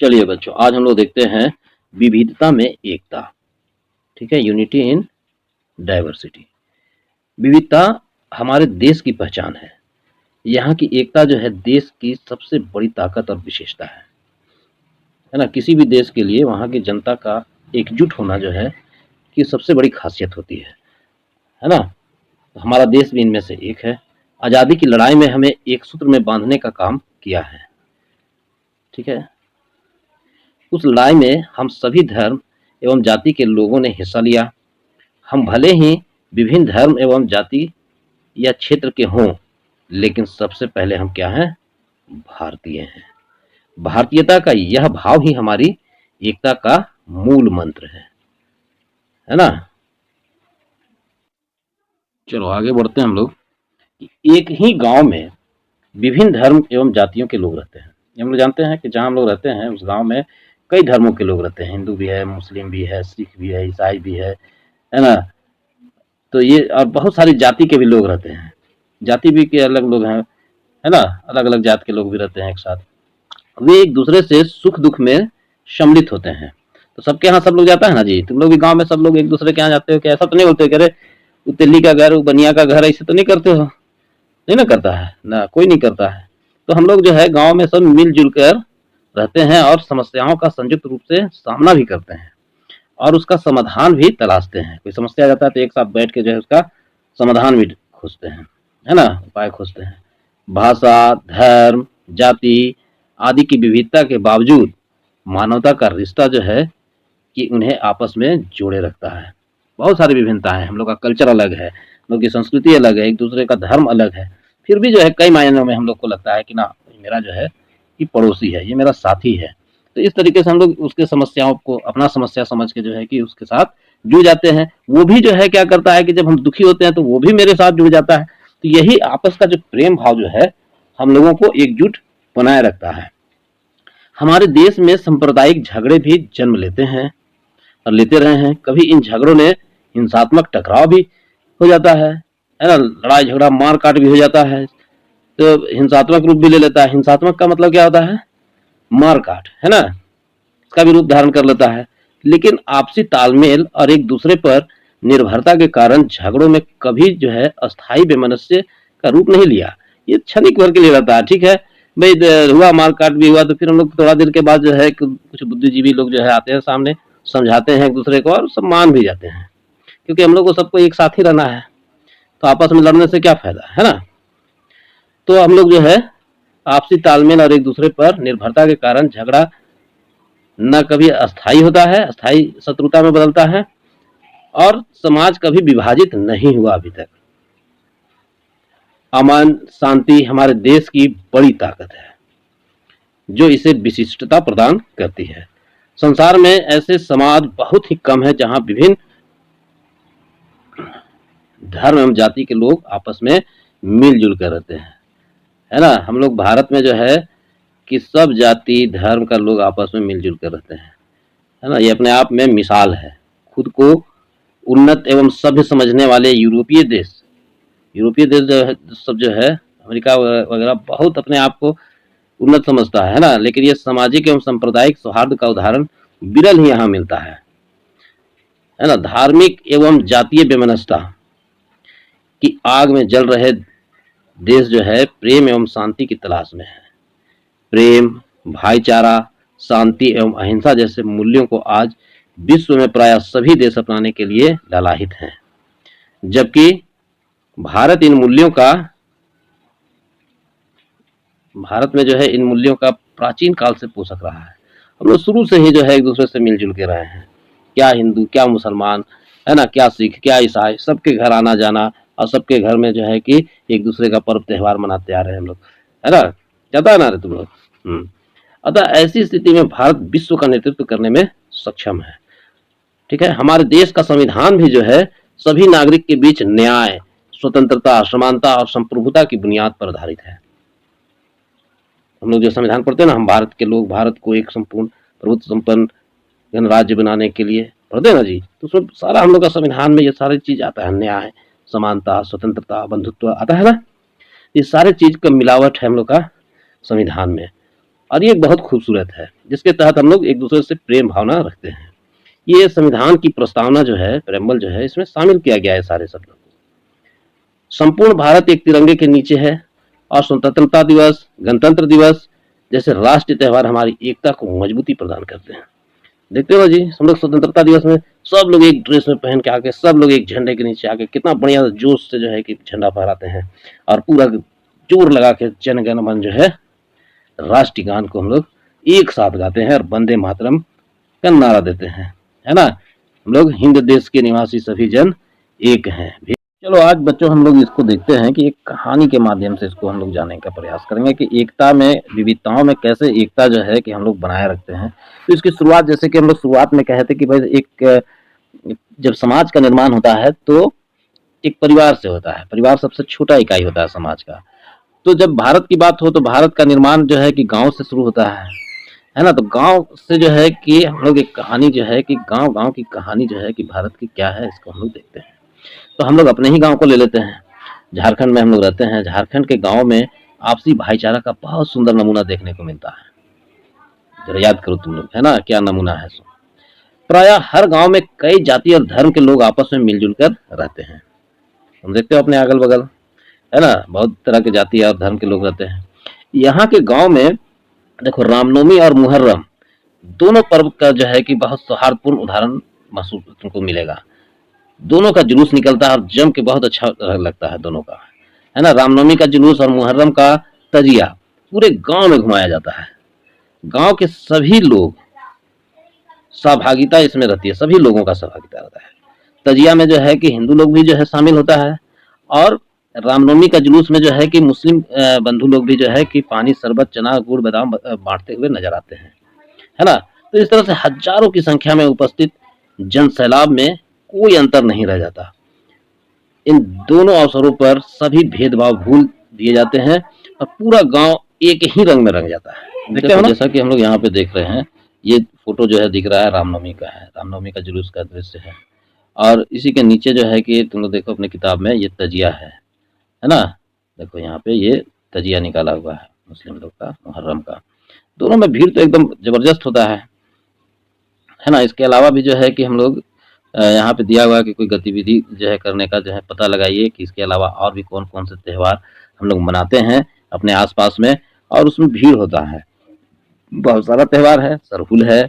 चलिए बच्चों, आज हम लोग देखते हैं विविधता में एकता। ठीक है, यूनिटी इन डाइवर्सिटी। विविधता हमारे देश की पहचान है। यहाँ की एकता जो है देश की सबसे बड़ी ताकत और विशेषता है ना। किसी भी देश के लिए वहाँ की जनता का एकजुट होना जो है कि सबसे बड़ी खासियत होती है ना। तो हमारा देश भी इनमें से एक है। आज़ादी की लड़ाई में हमें एक सूत्र में बांधने का काम किया है। ठीक है, उस लड़ाई में हम सभी धर्म एवं जाति के लोगों ने हिस्सा लिया। हम भले ही विभिन्न धर्म एवं जाति या क्षेत्र के हों, लेकिन सबसे पहले हम क्या हैं? भारतीय हैं। भारतीयता का यह भाव ही हमारी एकता का मूल मंत्र है ना। चलो आगे बढ़ते हैं हम लोग। एक ही गांव में विभिन्न धर्म एवं जातियों के लोग रहते हैं। हम लोग जानते हैं कि जहाँ हम लोग रहते हैं उस गांव में कई धर्मों के लोग रहते हैं। हिंदू भी है, मुस्लिम भी है, सिख भी है, ईसाई भी है ना। तो ये और बहुत सारी जाति के भी लोग रहते हैं। जाति भी के अलग लोग हैं, है ना। अलग अलग जात के लोग भी रहते हैं एक साथ। वे एक दूसरे से सुख दुख में सम्मिलित होते हैं। तो सबके यहाँ सब लोग जाता है ना जी। तुम लोग भी गांव में सब लोग एक दूसरे के यहाँ जाते हो क्या? ऐसा तो नहीं बोलते अरे वो तिल्ली का घर, वो बनिया का घर, ऐसे तो नहीं करते हो? नहीं ना करता है ना, कोई नहीं करता है। तो हम लोग जो है गांव में सब मिलजुल कर रहते हैं और समस्याओं का संयुक्त रूप से सामना भी करते हैं और उसका समाधान भी तलाशते हैं। कोई समस्या आ जाता है तो एक साथ बैठ के जो है उसका समाधान भी खोजते हैं, है ना, उपाय खोजते हैं। भाषा, धर्म, जाति आदि की विविधता के बावजूद मानवता का रिश्ता जो है कि उन्हें आपस में जोड़े रखता है। बहुत सारी विभिन्नता है। हम लोग का कल्चर अलग है, हम लोग की संस्कृति अलग है, एक दूसरे का धर्म अलग है। फिर भी जो है कई मायनों में हम लोग को लगता है कि ना मेरा जो है कि पड़ोसी है, ये मेरा साथी है। तो इस तरीके से हम लोग उसके समस्याओं को अपना समस्या समझ के जो है कि उसके साथ जुड़ जाते हैं। वो भी जो है क्या करता है कि जब हम दुखी होते हैं तो वो भी मेरे साथ जुड़ जाता है। तो यही आपस का जो प्रेम भाव जो है हम लोगों को एकजुट बनाए रखता है। हमारे देश में सांप्रदायिक झगड़े भी जन्म लेते हैं और लेते रहे हैं। कभी इन झगड़ों ने हिंसात्मक टकराव भी हो जाता है ना। लड़ाई झगड़ा मार काट भी हो जाता है, तो हिंसात्मक रूप भी ले लेता है। हिंसात्मक का मतलब क्या होता है? मार काट, है ना। इसका भी रूप धारण कर लेता है। लेकिन आपसी तालमेल और एक दूसरे पर निर्भरता के कारण झगड़ों में कभी जो है अस्थायी वैमनस्य का रूप नहीं लिया। ये क्षणिक भर के लिए रहता है। ठीक है भाई, हुआ मार काट भी हुआ तो फिर हम लोग थोड़ा देर के बाद जो है कुछ बुद्धिजीवी लोग जो है आते हैं सामने, समझाते हैं एक दूसरे को और सब मान भी जाते हैं, क्योंकि हम लोग को सबको एक साथ ही रहना है। तो आपस में लड़ने से क्या फायदा, है ना। तो हम लोग जो है आपसी तालमेल और एक दूसरे पर निर्भरता के कारण झगड़ा न कभी अस्थायी होता है, अस्थायी शत्रुता में बदलता है और समाज कभी विभाजित नहीं हुआ अभी तक। अमन शांति हमारे देश की बड़ी ताकत है जो इसे विशिष्टता प्रदान करती है। संसार में ऐसे समाज बहुत ही कम है जहां विभिन्न धर्म एवं जाति के लोग आपस में मिलजुल कर रहते हैं, है ना। हम लोग भारत में जो है कि सब जाति धर्म का लोग आपस में मिलजुल कर रहते हैं, है ना। ये अपने आप में मिसाल है। खुद को उन्नत एवं सभ्य समझने वाले यूरोपीय देश सब जो है अमेरिका वगैरह बहुत अपने आप को उन्नत समझता है ना। लेकिन ये सामाजिक एवं सांप्रदायिक सौहार्द का उदाहरण विरल ही यहाँ मिलता है ना। धार्मिक एवं जातीय वैमनस्यता की आग में जल रहे देश जो है प्रेम एवं शांति की तलाश में है। प्रेम, भाईचारा, शांति एवं अहिंसा जैसे मूल्यों को आज विश्व में प्राय सभी देश अपनाने के लिए लालायित हैं, जबकि भारत में जो है इन मूल्यों का प्राचीन काल से पोषक रहा है। हम लोग शुरू से ही जो है एक दूसरे से मिलजुल के रहे हैं। क्या हिंदू, क्या मुसलमान, है ना, क्या सिख, क्या ईसाई, सबके घर आना जाना और सबके घर में जो है कि एक दूसरे का पर्व त्यौहार मनाते आ रहे हैं हम लोग, है ना। जाता है ना रे तुम लोग। अतः ऐसी स्थिति में भारत विश्व का नेतृत्व करने में सक्षम है। ठीक है, हमारे देश का संविधान भी जो है सभी नागरिक के बीच न्याय, स्वतंत्रता, समानता और संप्रभुता की बुनियाद पर आधारित है। हम लोग जो संविधान पढ़ते हैं ना, हम भारत के लोग भारत को एक संपूर्ण प्रभुत्व संपन्न गणराज्य बनाने के लिए पढ़ते हैं ना जी। तो उसमें सारा हम लोग का संविधान में ये सारी चीज आता है। न्याय, समानता, स्वतंत्रता, बंधुत्व आता है ना। ये सारे चीज का मिलावट है हम लोग का संविधान में। और ये बहुत खूबसूरत है, जिसके तहत हम लोग एक दूसरे से प्रेम भावना रखते हैं। ये संविधान की प्रस्तावना जो है, प्रेम्बल जो है, इसमें शामिल किया गया है सारे शब्दों को। संपूर्ण भारत एक तिरंगे के नीचे है और स्वतंत्रता दिवस, गणतंत्र दिवस जैसे राष्ट्रीय त्योहार हमारी एकता को मजबूती प्रदान करते हैं। देखते हो जी, हम लोग स्वतंत्रता दिवस में सब लोग एक ड्रेस में पहन के आके, सब लोग एक झंडे के नीचे आके कितना बढ़िया जोश से जो है कि झंडा फहराते हैं और पूरा जोर लगा के जन गण मन जो है राष्ट्रीय गान को हम लोग एक साथ गाते हैं और वंदे मातरम का नारा देते हैं, है ना। हम लोग हिंद देश के निवासी सभी जन एक हैं। चलो आज बच्चों हम लोग इसको देखते हैं कि एक कहानी के माध्यम से इसको हम लोग जानने का प्रयास करेंगे कि एकता में, विविधताओं में कैसे एकता जो है कि हम लोग बनाए रखते हैं। तो इसकी शुरुआत, जैसे कि हम लोग शुरुआत में कहे थे कि भाई एक जब समाज का निर्माण होता है तो एक परिवार से होता है। परिवार सबसे छोटा इकाई होता है समाज का। तो जब भारत की बात हो तो भारत का निर्माण जो है कि गांव से शुरू होता है ना। तो गांव से जो है कि हम लोग एक कहानी जो है कि गांव की कहानी जो है कि भारत की क्या है, इसको हम लोग देखते हैं। तो हम लोग अपने ही गांव को ले लेते हैं। झारखंड में हम लोग रहते हैं। झारखंड के गांव में आपसी भाईचारा का बहुत सुंदर नमूना देखने को मिलता है। जरा याद करो तुम लोग, है ना, क्या नमूना है। प्रायः हर गांव में कई जाति और धर्म के लोग आपस में मिलजुल कर रहते हैं। हम देखते हो अपने अगल बगल, है ना, बहुत तरह के जाति और धर्म के लोग रहते हैं। यहाँ के गांव में देखो, रामनवमी और मुहर्रम दोनों पर्व का जो है कि बहुत सौहार्दपूर्ण उदाहरण महसूस तुमको मिलेगा। दोनों का जुलूस निकलता है और जम के बहुत अच्छा लगता है दोनों का, है ना। रामनवमी का जुलूस और मुहर्रम का तजिया पूरे गांव में घुमाया जाता है। गांव के सभी लोग सहभागिता इसमें रहती है, सभी लोगों का सहभागिता रहता है। तजिया में जो है कि हिंदू लोग भी जो है शामिल होता है और रामनवमी का जुलूस में जो है कि मुस्लिम बंधु लोग भी जो है कि पानी, शरबत, चना, गुड़, बादाम बांटते हुए नजर आते हैं, है ना। तो इस तरह से हजारों की संख्या में उपस्थित जन सैलाब में कोई अंतर नहीं रह जाता। इन दोनों अवसरों पर सभी भेदभाव भूल दिए जाते हैं और पूरा गांव एक ही रंग में रंग जाता है। देखते हो, जैसा कि हम लोग यहाँ पे देख रहे हैं, ये फोटो जो है दिख रहा है रामनवमी का है, रामनवमी का जुलूस का दृश्य है। और इसी के नीचे जो है कि तुम लोग देखो अपने किताब में, ये तजिया है ना। देखो यहाँ पे ये तजिया निकाला हुआ है मुस्लिम लोग का, मुहर्रम का। दोनों में भीड़ तो एकदम जबरदस्त होता है ना। इसके अलावा भी जो है कि हम लोग यहाँ पे दिया हुआ है कि कोई गतिविधि जो है करने का जो है पता लगाइए कि इसके अलावा और भी कौन कौन से त्यौहार हम लोग मनाते हैं अपने आसपास में, और उसमें भीड़ होता है। बहुत सारा त्यौहार है, सरहुल है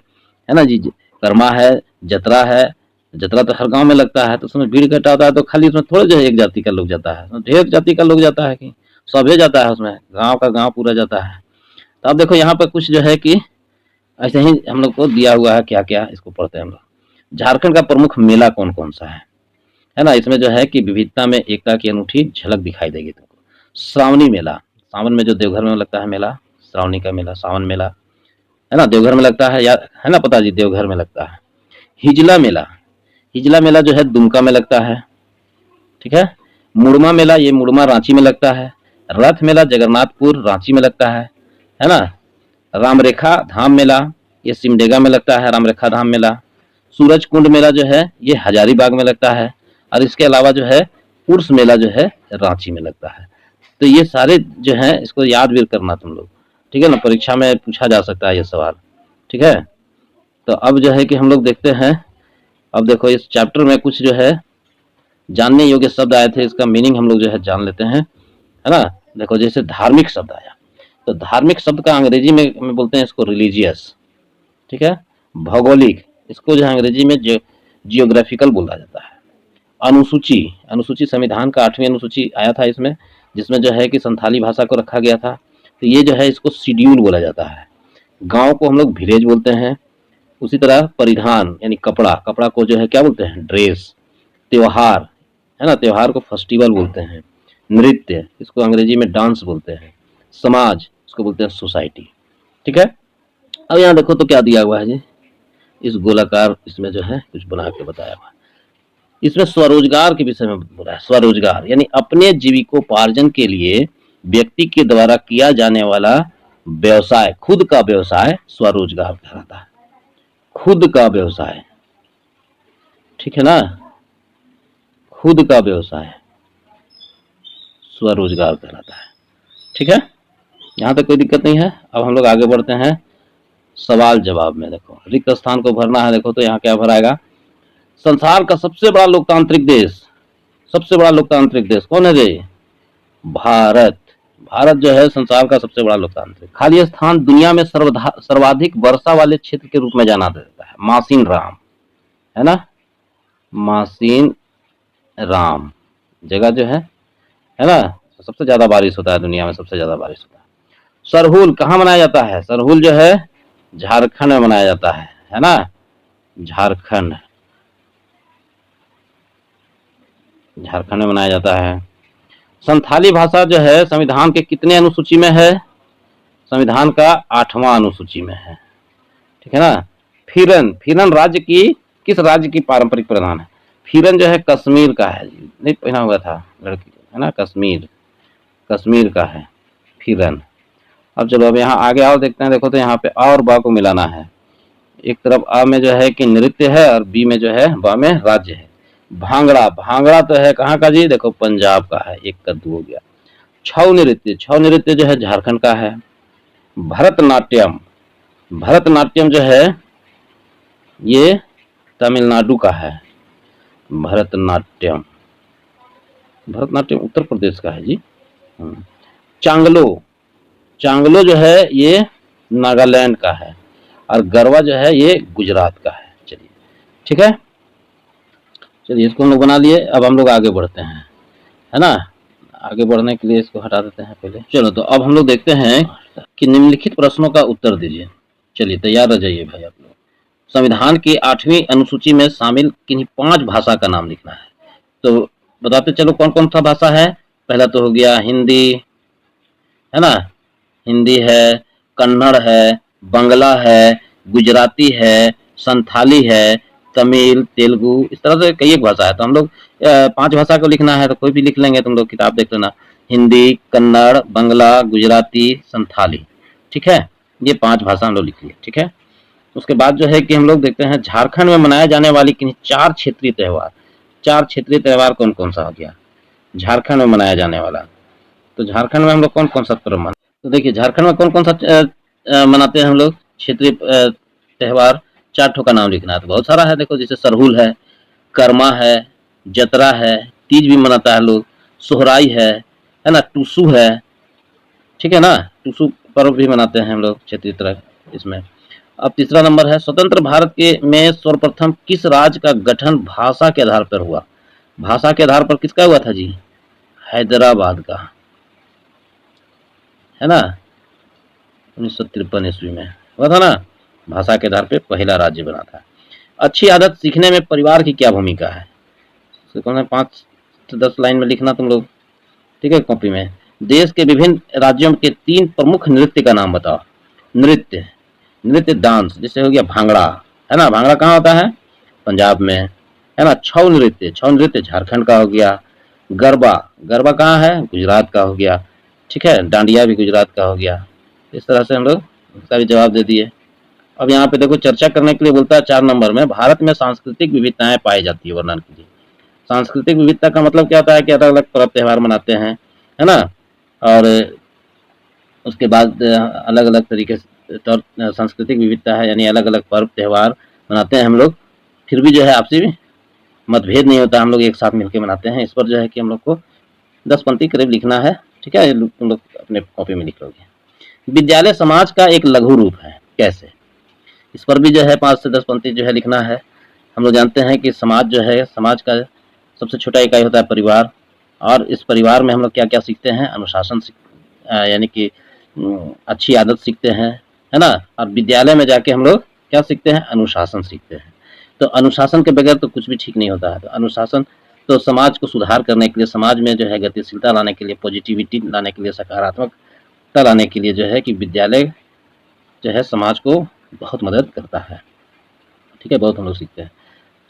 ना जी, कर्मा है, जतरा है। जतरा तो हर गांव में लगता है, तो उसमें भीड़ इकट्ठा होता है। तो खाली उसमें थोड़े जो है एक जाति का लोग जाता है, ढेर जाति का लोग जाता है कि सभे जाता है, उसमें गांव का गांव पूरा जाता है। तो अब देखो यहाँ पर कुछ जो है कि ऐसे ही हम लोग को दिया हुआ है, क्या क्या इसको पढ़ते हैं हम लोग। झारखंड का प्रमुख मेला कौन कौन सा है ना। इसमें जो है कि विविधता में एकता की अनूठी झलक दिखाई देगी तुमको। श्रावणी मेला, सावन में जो देवघर में लगता है मेला, श्रावणी का मेला, सावन मेला, है ना, देवघर में लगता है, या है ना पता जी, देवघर में लगता है। हिजला मेला, हिजला मेला जो है दुमका में लगता है, ठीक है। मुड़मा मेला, ये मुड़मा रांची में लगता है। रथ मेला जगन्नाथपुर रांची में लगता है ना। रामरेखा धाम मेला, ये सिमडेगा में लगता है, रामरेखा धाम मेला। सूरज कुंड मेला जो है ये हजारीबाग में लगता है। और इसके अलावा जो है उर्स मेला जो है रांची में लगता है। तो ये सारे जो है इसको याद भी करना तुम लोग, ठीक है ना, परीक्षा में पूछा जा सकता है ये सवाल, ठीक है। तो अब जो है कि हम लोग देखते हैं, अब देखो इस चैप्टर में कुछ जो है जानने योग्य शब्द आए थे, इसका मीनिंग हम लोग जो है जान लेते हैं, है ना। देखो जैसे धार्मिक शब्द आया, तो धार्मिक शब्द का अंग्रेजी में बोलते हैं इसको रिलीजियस, ठीक है। भौगोलिक, इसको जो है अंग्रेजी में जियोग्राफिकल बोला जाता है। अनुसूची, अनुसूची संविधान का 8वीं अनुसूची आया था इसमें, जिसमें जो है कि संथाली भाषा को रखा गया था। तो ये जो है इसको शेड्यूल बोला जाता है। गांव को हम लोग विलेज बोलते हैं। उसी तरह परिधान यानी कपड़ा, कपड़ा को जो है क्या बोलते हैं, ड्रेस। त्योहार, है ना, त्योहार को फेस्टिवल बोलते हैं। नृत्य, इसको अंग्रेजी में डांस बोलते हैं। समाज, इसको बोलते हैं सोसाइटी, ठीक है। अब यहाँ देखो तो क्या दिया हुआ है जी, इस गोलाकार इसमें जो है कुछ बना के बताया हुआ है। इसमें स्वरोजगार के विषय में बोला है। स्वरोजगार यानी अपने जीविकोपार्जन के लिए व्यक्ति के द्वारा किया जाने वाला व्यवसाय, खुद का व्यवसाय स्वरोजगार कहलाता है। खुद का व्यवसाय, ठीक है ना, खुद का व्यवसाय स्वरोजगार कहलाता है, ठीक है। यहाँ तक कोई दिक्कत नहीं है। अब हम लोग आगे बढ़ते हैं सवाल जवाब में। देखो रिक्त स्थान को भरना है। देखो तो यहाँ क्या भराएगा, संसार का सबसे बड़ा लोकतांत्रिक देश, सबसे बड़ा लोकतांत्रिक देश कौन है रे? भारत। भारत जो है संसार का सबसे बड़ा लोकतांत्रिक। खाली स्थान दुनिया में सर्वाधिक वर्षा वाले क्षेत्र के रूप में जाना जाता है, मासीन राम, है ना, मासीन राम जगह जो है ना, सबसे ज्यादा बारिश होता है दुनिया में, सबसे ज्यादा बारिश होता है। सरहुल कहाँ मनाया जाता है? सरहुल जो है झारखंड में मनाया जाता है ना, झारखंड, झारखंड में मनाया जाता है। संथाली भाषा जो है संविधान के कितने अनुसूची में है? संविधान का 8वां अनुसूची में है, ठीक है ना। फिरन, फिरन राज्य की, किस राज्य की पारंपरिक प्रधान है? फिरन जो है कश्मीर का है, नहीं पहना हुआ था लड़की, है ना, कश्मीर, कश्मीर का है फिरन। अब चलो अब यहाँ आगे आओ देखते हैं। देखो तो यहाँ पे आ और बा को मिलाना है। एक तरफ आ में जो है कि नृत्य है और बी में जो है, बा में राज्य है। भांगड़ा, भांगड़ा तो है कहाँ का जी? देखो पंजाब का है, एक कद्दू हो गया। छऊ नृत्य, छऊ नृत्य जो है झारखंड का है। भरतनाट्यम, भरतनाट्यम जो है ये तमिलनाडु का है। भरतनाट्यम, भरतनाट्यम उत्तर प्रदेश का है जी। चांगलो, चांगलो जो है ये नागालैंड का है और गरबा जो है ये गुजरात का है। चलिए ठीक है, चलिए इसको हम लोग बना लिए। अब हम लोग आगे बढ़ते हैं, है ना। आगे बढ़ने के लिए इसको हटा देते हैं पहले। चलो तो अब हम लोग देखते हैं कि निम्नलिखित प्रश्नों का उत्तर दीजिए। चलिए तैयार रह जाइए भाई आप लोग। संविधान की 8वीं अनुसूची में शामिल किन्हीं 5 भाषा का नाम लिखना है। तो बताते चलो कौन कौन सा भाषा है। पहला तो हो गया हिंदी, है ना, हिंदी है, कन्नड़ है, बंगला है, गुजराती है, संथाली है, तमिल, तेलुगु, इस तरह से कई एक भाषा है। तो हम लोग 5 भाषा को लिखना है, तो कोई भी लिख लेंगे, तुम लोग किताब देख लेना। हिंदी, कन्नड़, बंगला, गुजराती, संथाली, ठीक है, ये 5 भाषा हम लोग लिख लिए, ठीक है। उसके बाद जो है कि हम लोग देखते हैं झारखंड में मनाए जाने वाली किन्हीं 4 क्षेत्रीय त्यौहार। 4 क्षेत्रीय त्यौहार कौन कौन सा हो गया झारखंड में मनाया जाने वाला? तो झारखंड में हम लोग कौन कौन सा पर्व मनाते? तो देखिए झारखंड में कौन कौन सा मनाते हैं हम लोग क्षेत्रीय त्यौहार। 4 ठो का नाम लिखना है। तो बहुत सारा है, देखो जैसे सरहुल है, कर्मा है, जतरा है, तीज भी मनाता है लोग, सोहराई है ना, टूसू है, ठीक है ना, टूसू पर्व भी मनाते हैं हम लोग क्षेत्रीय तरह इसमें। अब तीसरा नंबर है स्वतंत्र भारत के में सर्वप्रथम किस राज्य का गठन भाषा के आधार पर हुआ? भाषा के आधार पर किसका हुआ था जी? हैदराबाद का, है ना, 1953 ईस्वी में हुआ था ना। भाषा के आधार पर पहला राज्य बना था। अच्छी आदत सीखने में परिवार की क्या भूमिका है? 5 से 10 लाइन में लिखना तुम लोग, ठीक है, कॉपी में। देश के विभिन्न राज्यों के 3 प्रमुख नृत्य का नाम बताओ। नृत्य, नृत्य डांस, जैसे हो गया भांगड़ा, है ना, भांगड़ा कहाँ होता है? पंजाब में, है ना। छऊ नृत्य, छऊ नृत्य झारखंड का हो गया। गरबा, गरबा कहाँ है? गुजरात का हो गया, ठीक है। डांडिया भी गुजरात का हो गया। इस तरह से हम लोग सारी जवाब दे दिए। अब यहाँ पे देखो चर्चा करने के लिए बोलता है 4 नंबर में, भारत में सांस्कृतिक विविधताएं पाई जाती है, वर्णन कीजिए। सांस्कृतिक विविधता का मतलब क्या होता है कि अलग अलग पर्व त्यौहार मनाते हैं, है ना, और उसके बाद अलग अलग तरीके से सांस्कृतिक विविधता है, यानी अलग अलग पर्व त्यौहार मनाते हैं हम लोग। फिर भी जो है आपसी मतभेद नहीं होता, हम लोग एक साथ मिलकर मनाते हैं। इस पर जो है कि हम लोग को 10 पंक्ति करीब लिखना है, ठीक है, तुम लोग अपने कॉपी में लिख लोगे। विद्यालय समाज का एक लघु रूप है, कैसे? इस पर भी जो है 5 से 10 पंक्ति जो है लिखना है। हम लोग जानते हैं कि समाज जो है, समाज का सबसे छोटा इकाई होता है परिवार, और इस परिवार में हम लोग क्या क्या सीखते हैं? अनुशासन, यानी कि अच्छी आदत सीखते हैं, है ना। और विद्यालय में जाके हम लोग क्या सीखते हैं? अनुशासन सीखते हैं। तो अनुशासन के बगैर तो कुछ भी ठीक नहीं होता है। तो अनुशासन तो समाज को सुधार करने के लिए, समाज में जो है गतिशीलता लाने के लिए, पॉजिटिविटी लाने के लिए, सकारात्मकता लाने के लिए जो है कि विद्यालय जो है समाज को बहुत मदद करता है, ठीक है, बहुत हम लोग सीखते हैं।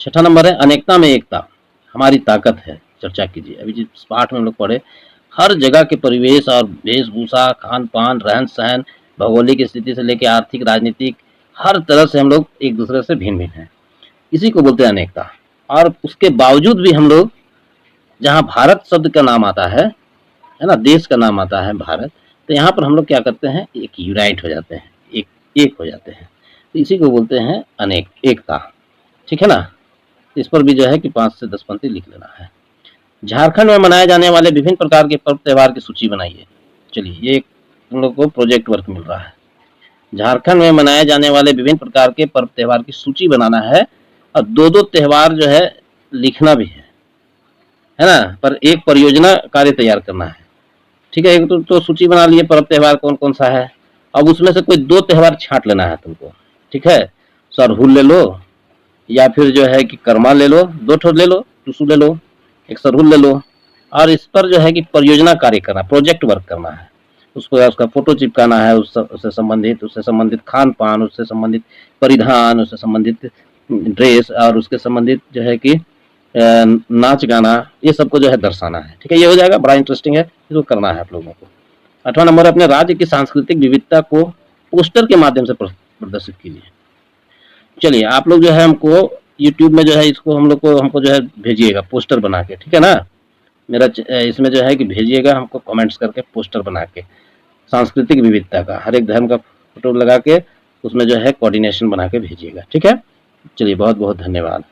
6ठा नंबर है अनेकता में एकता हमारी ताकत है, चर्चा कीजिए। अभी जिस पाठ में हम लोग पढ़े, हर जगह के परिवेश और वेशभूषा, खान पान, रहन सहन, भौगोलिक स्थिति से लेकर आर्थिक, राजनीतिक, हर तरह से हम लोग एक दूसरे से भिन्न भिन्न हैं। इसी को बोलते हैं अनेकता। और उसके बावजूद भी हम लोग, जहाँ भारत शब्द का नाम आता है ना, देश का नाम आता है भारत, तो यहाँ पर हम लोग क्या करते हैं, एक यूनाइट हो जाते हैं, एक हो जाते हैं। तो इसी को बोलते हैं अनेक, एकता। ठीक है ना। इस पर भी जो है कि 5 से 10 पंक्ति लिख लेना है। झारखंड में मनाए जाने वाले विभिन्न प्रकार के पर्व त्योहार की सूची बनाइए। चलिए, ये हम लोग को प्रोजेक्ट वर्क मिल रहा है। झारखंड में मनाए जाने वाले विभिन्न प्रकार के पर्व त्योहार की सूची बनाना है, और 2-2 त्योहार जो है लिखना भी है ना। पर एक परियोजना कार्य तैयार करना है। ठीक है, एक तो सूची बना लिए पर्व त्योहार कौन कौन सा है। अब उसमें से कोई 2 त्योहार छांट लेना है तुमको। ठीक है, सरहुल ले लो, या फिर जो है कि कर्मा ले लो, 2 ठो ले लो, टुसु ले लो, एक सरहुल ले लो, और इस पर जो है कि परियोजना कार्य करना, प्रोजेक्ट वर्क करना है। उसको उसका फोटो चिपकाना है, उससे संबंधित खान पान, उससे संबंधित परिधान, उससे संबंधित ड्रेस, और उसके संबंधित जो है कि नाच गाना, ये सबको जो है दर्शाना है। ठीक है, ये हो जाएगा, बड़ा इंटरेस्टिंग है, इसको करना है आप लोगों को। 8वां नंबर, अपने राज्य की सांस्कृतिक विविधता को पोस्टर के माध्यम से प्रदर्शित कीजिए। चलिए, आप लोग जो है हमको यूट्यूब में जो है इसको हमको जो है भेजिएगा पोस्टर बना के। ठीक है ना। मेरा इसमें जो है कि भेजिएगा हमको कमेंट्स करके पोस्टर बना के, सांस्कृतिक विविधता का, हर एक धर्म का फोटो लगा के उसमें जो है कोऑर्डिनेशन बना के भेजिएगा। ठीक है। चलिए, बहुत बहुत धन्यवाद।